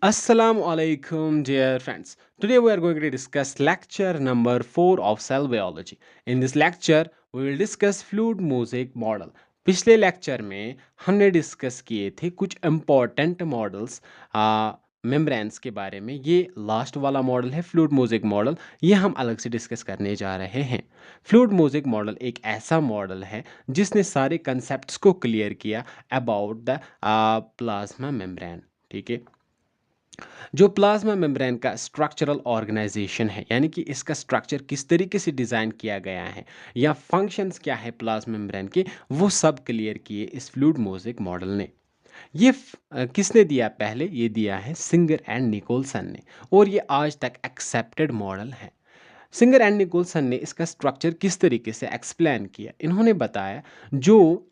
Assalamu alaikum, dear friends. Today we are going to discuss lecture number 4 of cell biology. In this lecture, we will discuss fluid mosaic model. पिछले lecture में हमने discuss किए थे कुछ important models membranes के बारे में। ये लास्ट वाला मॉडल है फ्लूइड मोज़ेक मॉडल। ये हम अलग से डिस्कस करने जा रहे हैं। फ्लूइड मोज़ेक मॉडल एक ऐसा मॉडल है जिसने सारे कंसेप्ट्स को क्लियर किया अबाउट द प्लाज्मा मेम्ब्रेन। ठीक है, जो प्लाज्मा मेम्ब्रेन का स्ट्रक्चरल ऑर्गेनाइजेशन है, यानी कि इसका स्ट्रक्चर किस तरीके से डिज़ाइन किया गया है या फंक्शंस क्या है प्लाज्मा मेम्ब्रेन के, वो सब क्लियर किए इस फ्लूइड मोज़ेक मॉडल ने। ये किसने दिया? पहले ये दिया है सिंगर एंड निकोलसन ने, और ये आज तक एक्सेप्टेड मॉडल है। सिंगर एंड निकोलसन ने इसका स्ट्रक्चर किस तरीके से एक्सप्लेन किया? इन्होंने बताया जो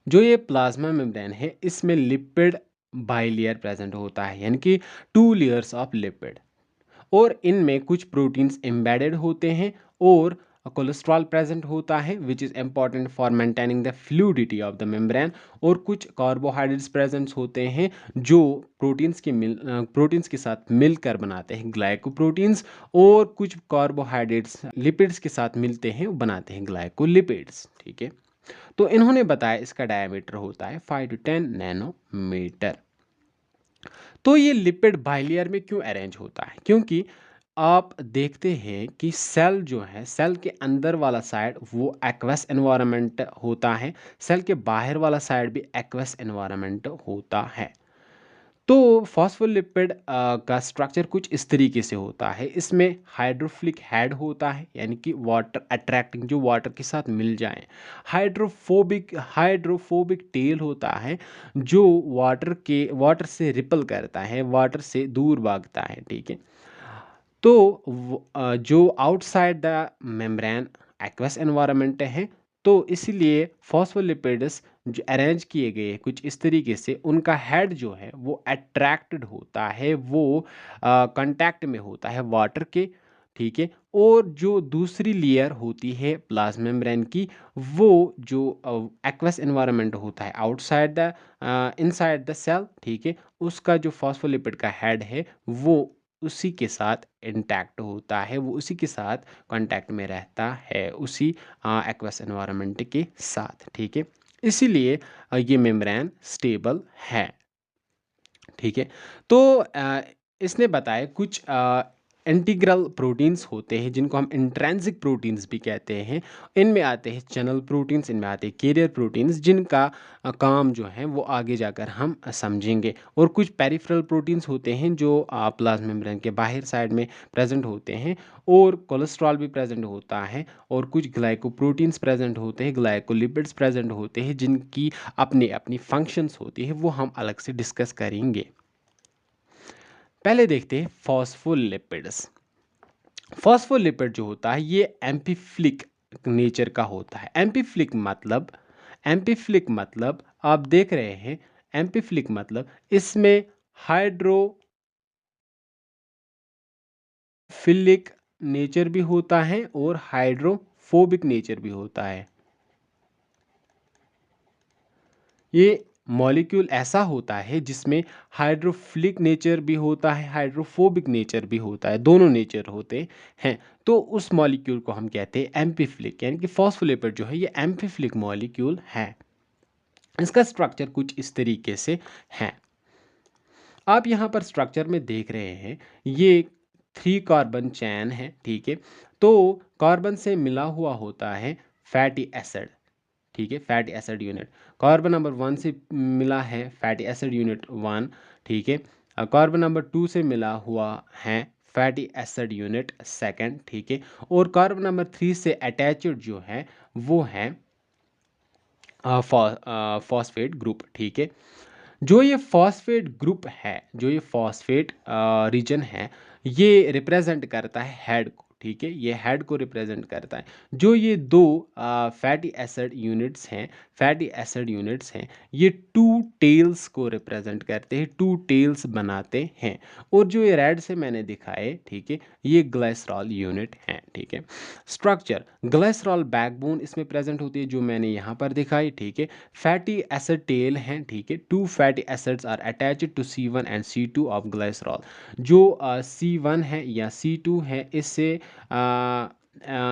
जो ये प्लाज्मा मेम्ब्रेन है इसमें लिपिड बाइलेयर प्रेजेंट होता है, यानी कि 2 लेयर्स ऑफ लिपिड, और इनमें कुछ प्रोटीन्स एम्बेडेड होते हैं और कोलेस्ट्रॉल प्रेजेंट होता है which is important for maintaining the fluidity of the membrane, और कुछ कार्बोहाइड्रेट्स प्रेजेंट्स होते हैं जो प्रोटीन्स के साथ मिलकर बनाते हैं ग्लाइकोप्रोटीन्स, और कुछ कार्बोहाइड्रेट्स लिपिड्स के साथ मिलते हैं बनाते हैं ग्लाइकोलिपिड्स। ठीक है, तो इन्होंने बताया इसका डायमीटर होता है 5 to 10 नैनोमीटर। तो ये लिपिड बाइलेयर में क्यों अरेंज होता है? क्योंकि आप देखते हैं कि सेल जो है, सेल के अंदर वाला साइड वो एक्वस एनवायरनमेंट होता है, सेल के बाहर वाला साइड भी एक्वस एनवायरनमेंट होता है। तो फॉस्फोलिपिड का स्ट्रक्चर कुछ इस तरीके से होता है। इसमें हाइड्रोफिलिक हेड होता है, यानी कि वाटर अट्रैक्टिंग, जो वाटर के साथ मिल जाए। हाइड्रोफोबिक टेल होता है जो वाटर से रिपल करता है, वाटर से दूर भागता है। ठीक है, तो जो outside the membrane aqueous environment है, तो इसीलिए फॉस्फोलिपिड्स जो अरेंज किए गए हैं कुछ इस तरीके से, उनका हेड जो है वो अट्रैक्टेड होता है, वो कांटेक्ट में होता है वाटर के। ठीक है, और जो दूसरी लेयर होती है प्लाज्मा मेम्ब्रेन की, वो जो एक्वस एनवायरनमेंट होता है outside the inside the cell, ठीक है, उसका जो फॉस्फोलिपिड का हेड है वो उसी के साथ इंटैक्ट होता है, वो उसी के साथ कांटेक्ट में रहता है, उसी एक्वस एनवायरनमेंट के साथ। ठीक है, इसीलिए ये मेम्ब्रेन स्टेबल है। ठीक है, तो इसने बताया कुछ इंटीग्रल प्रोटीन्स होते हैं जिनको हम इंट्रिंसिक प्रोटीन्स भी कहते हैं। इनमें आते हैं चैनल प्रोटीन्स, इनमें आते हैं कैरियर प्रोटीन्स, जिनका काम जो है वो आगे जाकर हम समझेंगे। और कुछ पेरिफेरल प्रोटीन्स होते हैं जो प्लाज्मा मेम्ब्रेन के बाहर साइड में प्रेजेंट होते हैं, और कोलेस्ट्रॉल भी प्रेजेंट होता है, और कुछ ग्लाइकोप्रोटीन्स प्रेजेंट होते हैं, ग्लाइकोलिपिड्स प्रेजेंट होते हैं, जिनकी अपनी अपनी फंक्शंस होती है, वो हम अलग से डिस्कस करेंगे। पहले देखते हैं फॉस्फोलिपिड्स। फॉस्फोलिपिड जो होता है ये एम्फीफ्लिक नेचर का होता है। एम्फीफ्लिक मतलब आप देख रहे हैं, एम्फीफ्लिक मतलब इसमें हाइड्रोफिलिक नेचर भी होता है और हाइड्रोफोबिक नेचर भी होता है। ये मॉलिक्यूल ऐसा होता है जिसमें हाइड्रोफिलिक नेचर भी होता है, हाइड्रोफोबिक नेचर भी होता है, दोनों नेचर होते हैं। तो उस मॉलिक्यूल को हम कहते हैं एम्फीफ्लिक, यानी कि फॉस्फोलिपिड जो है ये एम्फीफ्लिक मॉलिक्यूल है। इसका स्ट्रक्चर कुछ इस तरीके से है। आप यहाँ पर स्ट्रक्चर में देख रहे हैं, ये 3 कार्बन चैन है। ठीक है, तो कार्बन से मिला हुआ होता है फैटी एसिड। ठीक है, fatty acid unit carbon number 1 से मिला है फैटी एसिड यूनिट 1। ठीक है, कार्बन नंबर 2 से मिला हुआ है फैटी एसिड यूनिट 2। ठीक है, और कार्बन नंबर 3 से अटैच्ड जो है वो है फॉस्फेट ग्रुप। ठीक है, जो ये फॉस्फेट ग्रुप है, जो ये फॉस्फेट रीजन है, ये रिप्रेजेंट करता है हेड को। ठीक है, ये हेड को रिप्रेजेंट करता है। जो ये दो फैटी एसिड यूनिट्स हैं, फैटी एसिड यूनिट्स हैं, ये टू टेल्स को रिप्रेजेंट करते हैं, टू टेल्स बनाते हैं। और जो ये रेड से मैंने दिखाए, ठीक है, ये ग्लाइसरॉल यूनिट हैं। ठीक है, स्ट्रक्चर ग्लाइसरॉल बैकबोन इसमें प्रेजेंट होती है जो मैंने यहाँ पर दिखाई। ठीक है, फैटी एसिड टेल हैं। ठीक है, two fatty acids are attached to C1 and C2 of glycerol. जो C1 है या C2 है, इससे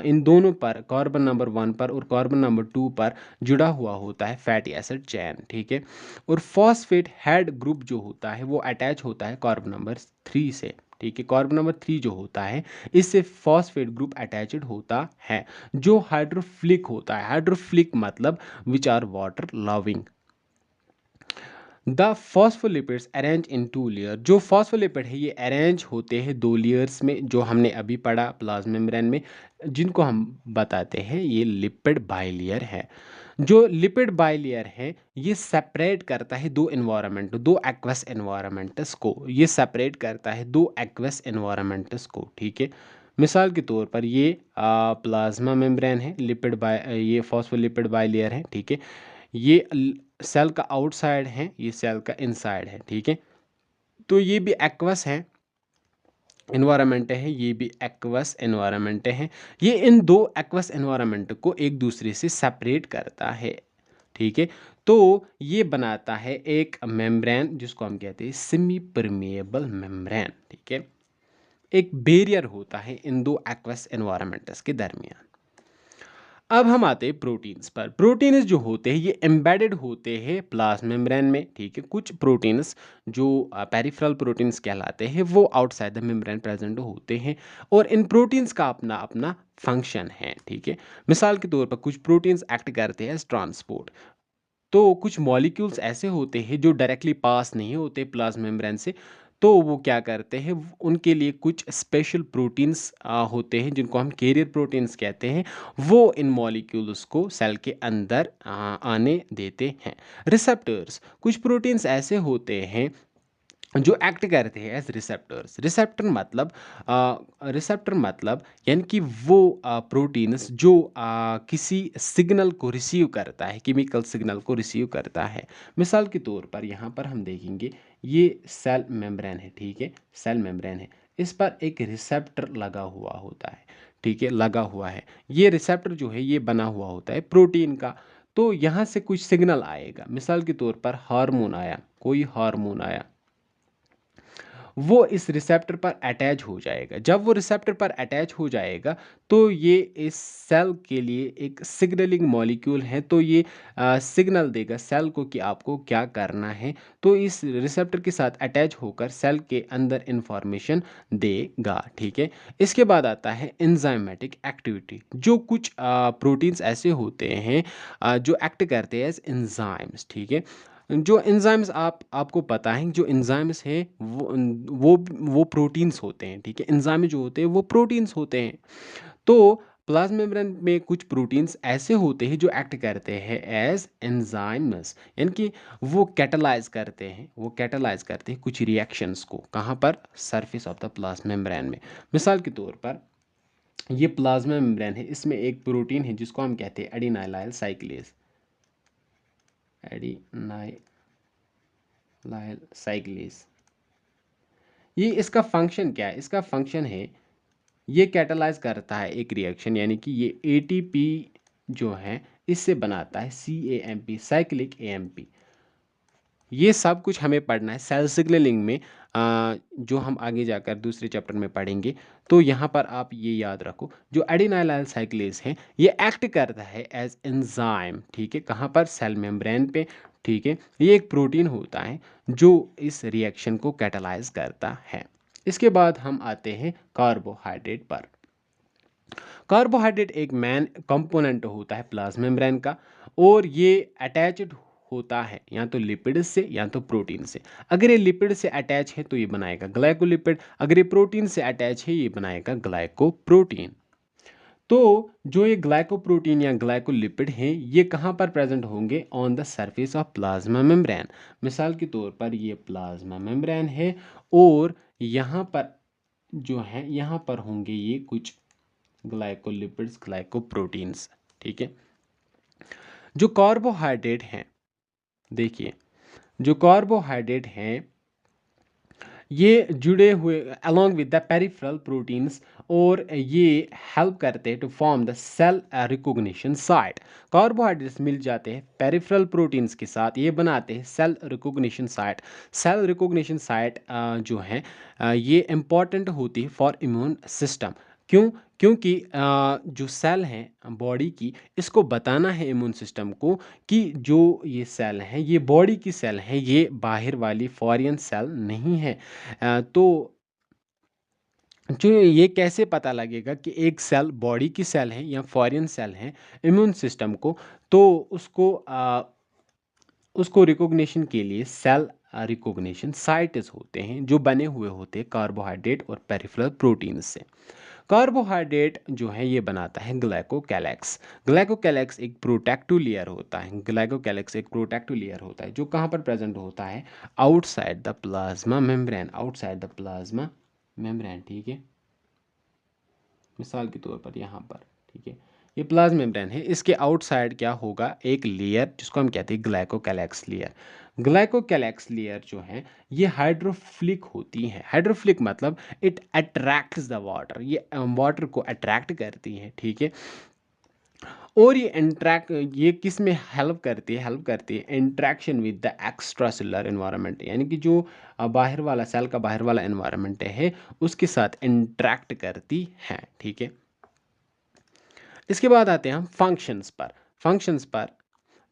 इन दोनों पर कार्बन नंबर 1 पर और कार्बन नंबर 2 पर जुड़ा हुआ होता है फैटी एसिड चैन। ठीक है, और फॉस्फेट हेड ग्रुप जो होता है वो अटैच होता है कार्बन नंबर 3 से। ठीक है, कार्बन नंबर 3 जो होता है इससे फॉस्फेट ग्रुप अटैच्ड होता है। जो हाइड्रोफिलिक होता है, हाइड्रोफिलिक मतलब which are water loving. The phospholipids arrange in two layer. जो फॉस्फोलिपिड है ये अरेंज होते हैं दो लेयर्स में, जो हमने अभी पढ़ा प्लाज्मा मेम्ब्रेन में, जिनको हम बताते हैं ये लिपिड बाइलेयर है। जो लिपिड बाइलेयर है ये सेपरेट करता है दो एनवायरनमेंट, दो एक्वस एनवायरनमेंट्स को, ये सेपरेट करता है दो एक्वस एनवायरनमेंट्स को। ठीक है, मिसाल के तौर पर ये प्लाज्मा मेम्ब्रेन है, लिपिड बाय ये फॉस्फोलिपिड बाइलेयर है। ठीक है, ये सेल का आउटसाइड है, ये सेल का इनसाइड है। ठीक है, तो ये भी एक्वस है एनवायरनमेंट है, ये भी एक्वस एनवायरनमेंट है। ये इन दो एक्वस एनवायरनमेंट को एक दूसरे से सेपरेट करता है। ठीक है, तो ये बनाता है एक मेम्ब्रेन जिसको हम कहते हैं सेमी परमेएबल मेम्ब्रेन। ठीक है, एक बैरियर होता है इन दो एक्वस एनवायरनमेंट्स के दरमियान। अब हम आते हैं प्रोटीन्स पर। प्रोटीन्स जो होते हैं ये एम्बेडेड होते हैं प्लाज्मा मेम्ब्रेन में। ठीक है, कुछ प्रोटीन्स जो पेरिफेरल प्रोटीन्स कहलाते हैं वो आउटसाइड द मेम्ब्रेन प्रेजेंट होते हैं, और इन प्रोटीन्स का अपना अपना फंक्शन है। ठीक है, मिसाल के तौर पर कुछ प्रोटीन्स एक्ट करते हैं एज ट्रांसपोर्ट। तो कुछ मॉलिक्यूल्स ऐसे होते हैं जो डायरेक्टली पास नहीं होते प्लाज्मा मेम्ब्रेन से, तो वो क्या करते हैं, उनके लिए कुछ स्पेशल प्रोटीन्स होते हैं जिनको हम कैरियर प्रोटीन्स कहते हैं, वो इन मॉलिक्यूल्स को सेल के अंदर आने देते हैं। रिसेप्टर्स, कुछ प्रोटीन्स ऐसे होते हैं जो एक्ट करते हैं एज रिसेप्टर्स। रिसेप्टर मतलब यानी कि वो प्रोटीन्स जो किसी सिग्नल को रिसीव करता है, केमिकल सिग्नल को रिसीव करता है। मिसाल के तौर पर यहाँ पर हम देखेंगे ये सेल मेम्ब्रेन है। ठीक है, सेल मेम्ब्रेन है, इस पर एक रिसेप्टर लगा हुआ होता है। ठीक है, लगा हुआ है, ये रिसेप्टर जो है ये बना हुआ होता है प्रोटीन का। तो यहाँ से कुछ सिग्नल आएगा, मिसाल के तौर पर हार्मोन आया, कोई हार्मोन आया, वो इस रिसेप्टर पर अटैच हो जाएगा। जब वो रिसेप्टर पर अटैच हो जाएगा तो ये इस सेल के लिए एक सिग्नलिंग मॉलिक्यूल है, तो ये सिग्नल देगा सेल को कि आपको क्या करना है। तो इस रिसेप्टर के साथ अटैच होकर सेल के अंदर इंफॉर्मेशन देगा। ठीक है, इसके बाद आता है एंजाइमेटिक एक्टिविटी। जो कुछ प्रोटीन्स ऐसे होते हैं जो एक्ट करते हैं एज एंजाइम्स। ठीक है, जो एंजाइम्स आपको पता है, जो एंजाइम्स है वो प्रोटीन्स होते हैं। ठीक है, एंजाइम जो होते हैं वो प्रोटीन्स होते हैं। तो प्लाज्मा मेम्ब्रेन में कुछ प्रोटीन्स ऐसे होते हैं जो एक्ट करते हैं एज एंजाइम्स, यानी कि वो कैटालाइज करते हैं कुछ रिएक्शंस को। कहाँ पर? Surface of the plasma membrane में। मिसाल के तौर पर ये प्लाज्मा मेम्ब्रेन है, इसमें एक प्रोटीन है जिसको हम कहते हैं एडिनाइलाइल साइक्लेज। एडिनाइलाइल साइक्लेज, ये इसका फंक्शन क्या है? इसका फंक्शन है ये कैटालाइज करता है एक रिएक्शन, यानी कि ये एटीपी जो है इससे बनाता है CAMP, साइक्लिक AMP। ये सब कुछ हमें पढ़ना है सेल सिग्नलिंग में, जो हम आगे जाकर दूसरे चैप्टर में पढ़ेंगे। तो यहाँ पर आप ये याद रखो, जो एडिनाइलाइल साइक्लेज है ये एक्ट करता है एज एंजाइम। ठीक है, कहाँ पर? सेल मेम्ब्रेन पे। ठीक है, ये एक प्रोटीन होता है जो इस रिएक्शन को कैटालाइज करता है। इसके बाद हम आते हैं कार्बोहाइड्रेट पर। कार्बोहाइड्रेट एक मेन कंपोनेंट होता है प्लाज्मा मेम्ब्रेन का, और ये अटैच्ड होता है या तो लिपिड से या तो प्रोटीन से। अगर ये लिपिड से अटैच है तो ये बनाएगा ग्लाइकोलिपिड, अगर ये प्रोटीन से अटैच है ये बनाएगा ग्लाइकोप्रोटीन। तो जो ये ग्लाइकोप्रोटीन या ग्लाइकोलिपिड हैं ये कहाँ पर प्रेजेंट होंगे? On the surface of plasma membrane. मिसाल के तौर पर ये प्लाज्मा मेम्ब्रेन है, और यहाँ पर जो है यहाँ पर होंगे ये कुछ ग्लाइकोलिपिड्स, ग्लाइकोप्रोटीन्स। ठीक है, जो कार्बोहाइड्रेट हैं, देखिए जो कार्बोहाइड्रेट हैं ये जुड़े हुए along with the peripheral proteins, और ये हेल्प करते हैं to form the cell recognition site. Carbohydrates मिल जाते हैं पेरिफेरल प्रोटीन्स के साथ, ये बनाते हैं cell recognition site. Cell recognition site जो है ये इम्पॉर्टेंट होती है फॉर इम्यून सिस्टम। क्यों? क्योंकि जो सेल हैं बॉडी की, इसको बताना है इम्यून सिस्टम को कि जो ये सेल हैं ये बॉडी की सेल हैं, ये बाहर वाली फॉरेन सेल नहीं है। तो जो ये कैसे पता लगेगा कि एक सेल बॉडी की सेल है या फॉरेन सेल है इम्यून सिस्टम को? तो उसको रिकॉग्निशन के लिए सेल रिकॉग्निशन साइट्स होते हैं जो बने हुए होते हैं कार्बोहाइड्रेट और पेरिफेरल प्रोटीन से। कार्बोहाइड्रेट जो है ये बनाता है ग्लाइकोकैलेक्स। ग्लाइकोकैलेक्स एक प्रोटेक्टिव लेयर होता है। ग्लाइकोकैलेक्स एक प्रोटेक्टिव लेयर होता है जो कहाँ पर प्रेजेंट होता है? Outside the plasma membrane, outside the plasma membrane. ठीक है, मिसाल के तौर पर यहाँ पर, ठीक है, ये प्लाज्मा मेम्ब्रेन है, इसके आउटसाइड क्या होगा? एक लेयर जिसको हम कहते हैं ग्लाइकोकैलेक्स लेयर। ग्लाइकोकैलेक्स लेयर जो है ये हाइड्रोफिलिक होती है। हाइड्रोफिलिक मतलब इट अट्रैक्ट्स द वाटर, ये वाटर को अट्रैक्ट करती है। ठीक है, और ये किस में हेल्प करती है? हेल्प करती है interaction with the extra cellular environment, यानी कि जो बाहर वाला सेल का बाहर वाला एनवायरनमेंट है उसके साथ इंट्रैक्ट करती है। ठीक है, इसके बाद आते हैं हम फंक्शंस पर। फंक्शंस पर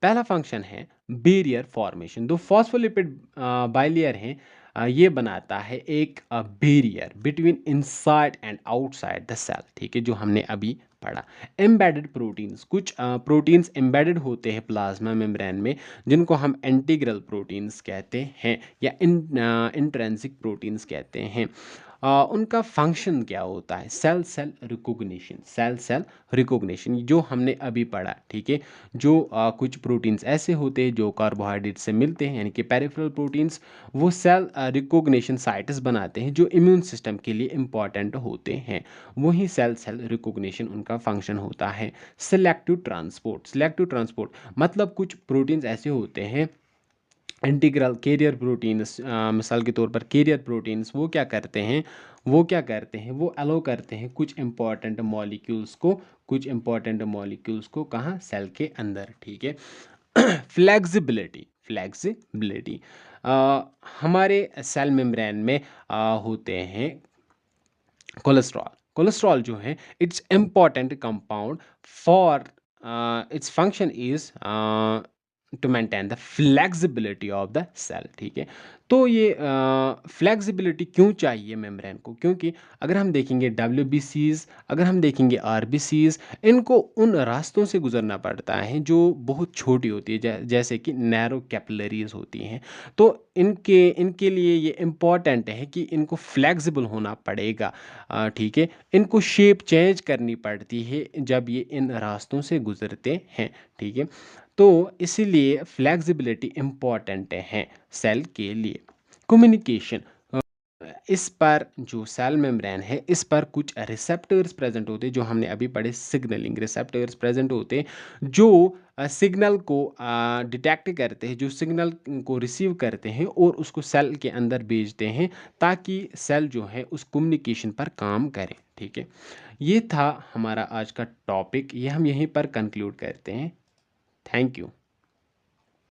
पहला फंक्शन है बैरियर फॉर्मेशन। दो फॉस्फोलिपिड बाइलेयर हैं, ये बनाता है एक barrier between inside and outside the cell. ठीक है, जो हमने अभी पढ़ा। एम्बेडेड प्रोटीन्स, कुछ प्रोटीन्स एम्बेडेड होते हैं प्लाज्मा मेम्ब्रेन में जिनको हम इंटीग्रल प्रोटीन्स कहते हैं या इंट्रिंसिक प्रोटीन्स कहते हैं। उनका फंक्शन क्या होता है? Cell cell recognition, cell cell recognition जो हमने अभी पढ़ा। ठीक है, जो कुछ प्रोटीन्स ऐसे होते हैं जो कार्बोहाइड्रेट से मिलते हैं, यानी कि पेरिफेरल प्रोटीन्स, वो सेल रिकॉग्निशन साइट्स बनाते हैं जो इम्यून सिस्टम के लिए इम्पॉर्टेंट होते हैं। वही सेल सेल रिकॉग्निशन उनका फंक्शन होता है। सिलेक्टिव ट्रांसपोर्ट, सिलेक्टिव ट्रांसपोर्ट मतलब कुछ प्रोटीन्स ऐसे होते हैं इंटीग्रल कैरियर प्रोटीन्स, मिसाल के तौर पर कैरियर प्रोटीन्स, वो क्या करते हैं? वो अलो करते हैं कुछ इंपॉर्टेंट मॉलिक्यूल्स को, कुछ इंपॉर्टेंट मॉलिक्यूल्स को कहाँ? सेल के अंदर। ठीक है, फ्लेक्सिबिलिटी, फ्लेक्सिबिलिटी हमारे सेल मेम्ब्रेन में होते हैं कोलेस्ट्रॉल। कोलेस्ट्रॉल जो है it's important compound for its function is to maintain the flexibility of the cell. ठीक है, तो ये फ्लेक्सिबिलिटी क्यों चाहिए मेम्ब्रेन को? क्योंकि अगर हम देखेंगे WBCs, अगर हम देखेंगे RBCs, इनको उन रास्तों से गुजरना पड़ता है जो बहुत छोटी होती है, जैसे कि नैरो कैपिलरीज होती हैं। तो इनके इनके लिए ये इम्पॉर्टेंट है कि इनको फ्लेक्सिबल होना पड़ेगा। ठीक है, इनको शेप चेंज करनी पड़ती है जब ये इन रास्तों से गुजरते हैं। ठीक है, तो इसीलिए फ्लेक्सिबिलिटी इम्पॉर्टेंट है सेल के लिए। कम्युनिकेशन, इस पर जो सेल मेम्ब्रेन है इस पर कुछ रिसेप्टर्स प्रेजेंट होते हैं जो हमने अभी पढ़े, सिग्नलिंग रिसेप्टर्स प्रेजेंट होते हैं जो सिग्नल को डिटेक्ट करते हैं, जो सिग्नल को रिसीव करते हैं और उसको सेल के अंदर भेजते हैं ताकि सेल जो है उस कम्युनिकेशन पर काम करें। ठीक है, ये था हमारा आज का टॉपिक, ये हम यहीं पर कंक्लूड करते हैं। Thank you.